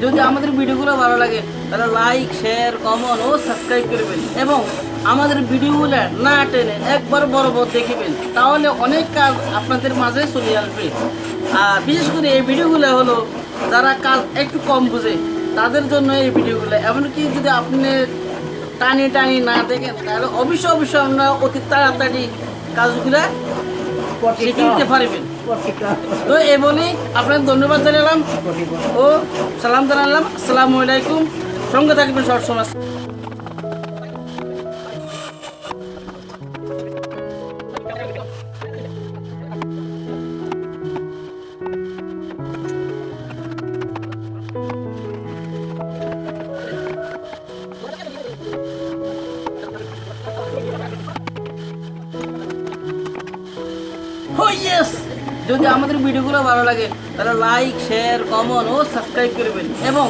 যদি আমাদের ভিডিওগুলো ভালো লাগে তাহলে লাইক, শেয়ার, কমেন্ট ও সাবস্ক্রাইব করবেন এবং আমাদের ভিডিওগুলো না টেনে একবার বরাবর দেখবেন, তাহলে অনেক কাজ আপনাদের মাঝে চলে আসবে। আর বিশেষ করে এই ভিডিওগুলো হলো যারা কাজ একটু কম বুঝে তাদের জন্য এই ভিডিওগুলো। এমনকি যদি আপনি টানি টানি না দেখেন তাহলে অবশ্যই আমরা অতি তাড়াতাড়ি কাজগুলো শিখে নিতে পারবেন। তো এই বলেই আপনার ধন্যবাদ জানালাম ও সালাম জানালাম। আসসালামু আলাইকুম। সঙ্গে থাকবেন সবসময়। যদি আমাদের ভিডিওগুলো ভালো লাগে তাহলে লাইক, শেয়ার, কমেন্ট ও সাবস্ক্রাইব করবেন এবং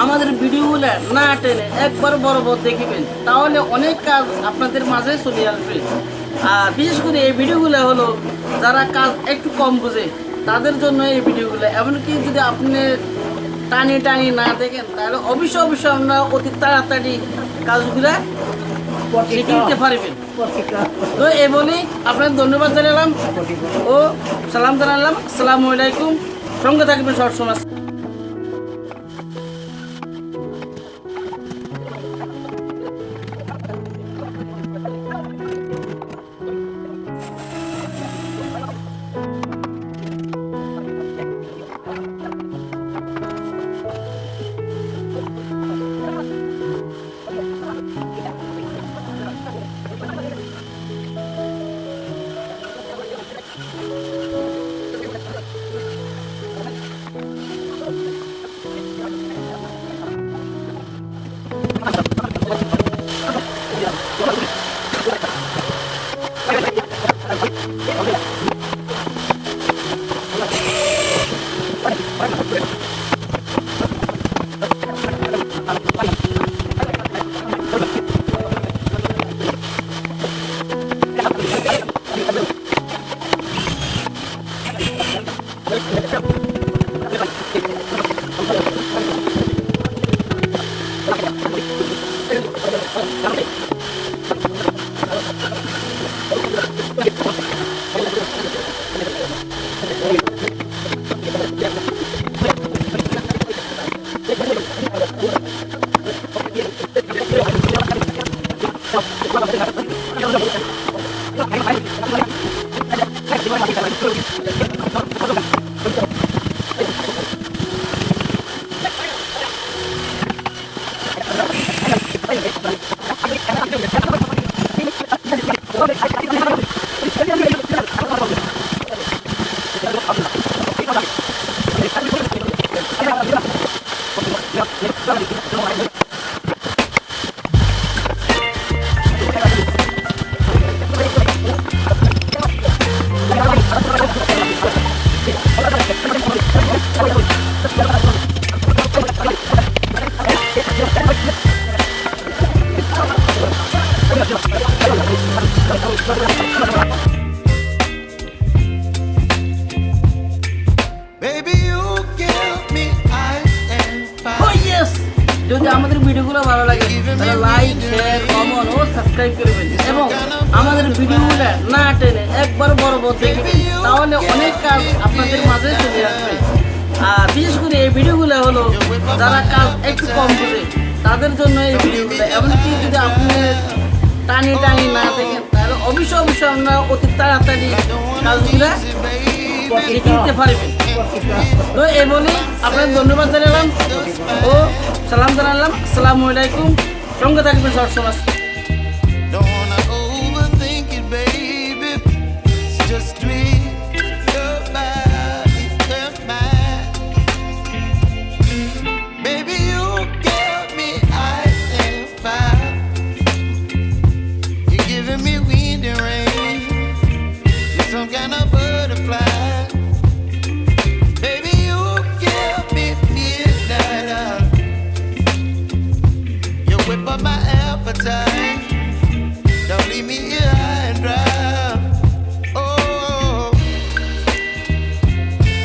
আমাদের ভিডিওগুলো না টেনে একবার বরাবর দেখবেন, তাহলে অনেক কাজ আপনাদের মাঝে চলে আসবে। আর বিশেষ করে এই ভিডিওগুলো হলো যারা কাজ একটু কম বুঝে তাদের জন্য এই ভিডিওগুলো। এমনকি যদি আপনি টানি টানি না দেখেন তাহলে অবশ্যই আমরা অতি তাড়াতাড়ি কাজগুলো শিখে নিতে পারবেন। তো এই বলেই আপনার ধন্যবাদ জানালাম ও সালাম জানালাম। আসসালামু আলাইকুম। সঙ্গে থাকবেন সবসময়। যদি আমাদের ভিডিওগুলো ভালো লাগে তাহলে লাইক, শেয়ার, কমেন্ট ও সাবস্ক্রাইব করবেন এবং আমাদের ভিডিওগুলো না টেনে একবার বরাবর দেখবেন, তাহলে অনেক কাজ আপনাদের মাঝে চলে আসবে। আর বিশেষ করে এই ভিডিওগুলো হলো যারা কাজ একটু কম বুঝে তাদের জন্য এই ভিডিওগুলো। এমনকি যদি আপনি টানি টানি না দেখেন তাহলে অবশ্যই আমরা অতি তাড়াতাড়ি কাজগুলো শিখে নিতে পারবেন। তো এই বলেই আপনার ধন্যবাদ জানালাম ও সালাম জানালাম। আসসালামু আলাইকুম। সঙ্গে থাকবেন সবসময়। Don't leave me here high and dry. Oh,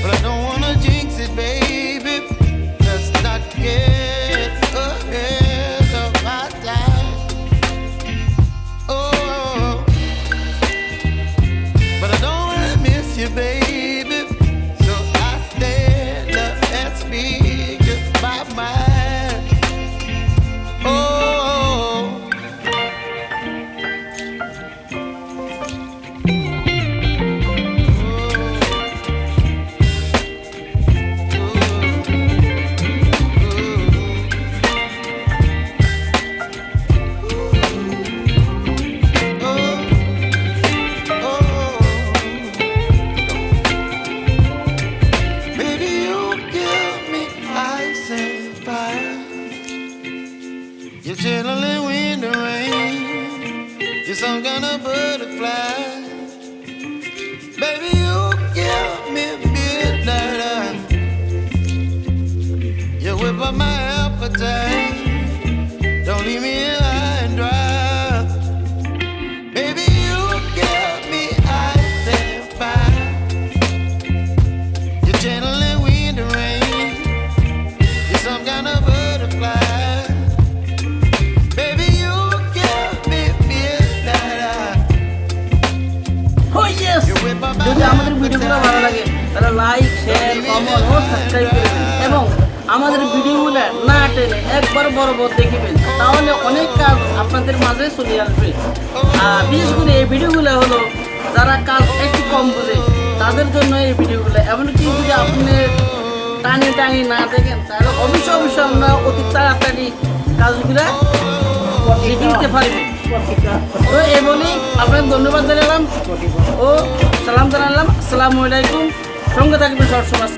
but I don't wanna jinx it, baby. Let's not get some kind of butterfly. Baby, you give me midnight. You whip up my appetite. Don't leave me here high and dry. Baby, you give me ice and fire. You're gentle and wind and rain. You're some kind of butterfly. Baby, you give me midnight. Oh yes! যদি আমাদের ভিডিওগুলো ভালো লাগে তাহলে like share comment ও subscribe করবেন এবং আমাদের ভিডিওগুলো না টেনে একবার বরাবর দেখবেন, তাহলে অনেক কাজ আপনাদের মাঝে চলে আসবে। আর বিশেষ করে এই ভিডিওগুলো হলো যারা কাজ একটু কম বোঝে তাদের জন্য এই ভিডিওগুলো। এমনকি যদি আপনি টানি না দেখেন তাহলে অবশ্যই আমরা অতি তাড়াতাড়ি কাজগুলো শিখে নিতে পারবেন। তো এই বলেই আপনার ধন্যবাদ জানালাম ও সালাম জানালাম। আসসালামু আলাইকুম। সঙ্গে থাকবেন সবসময়।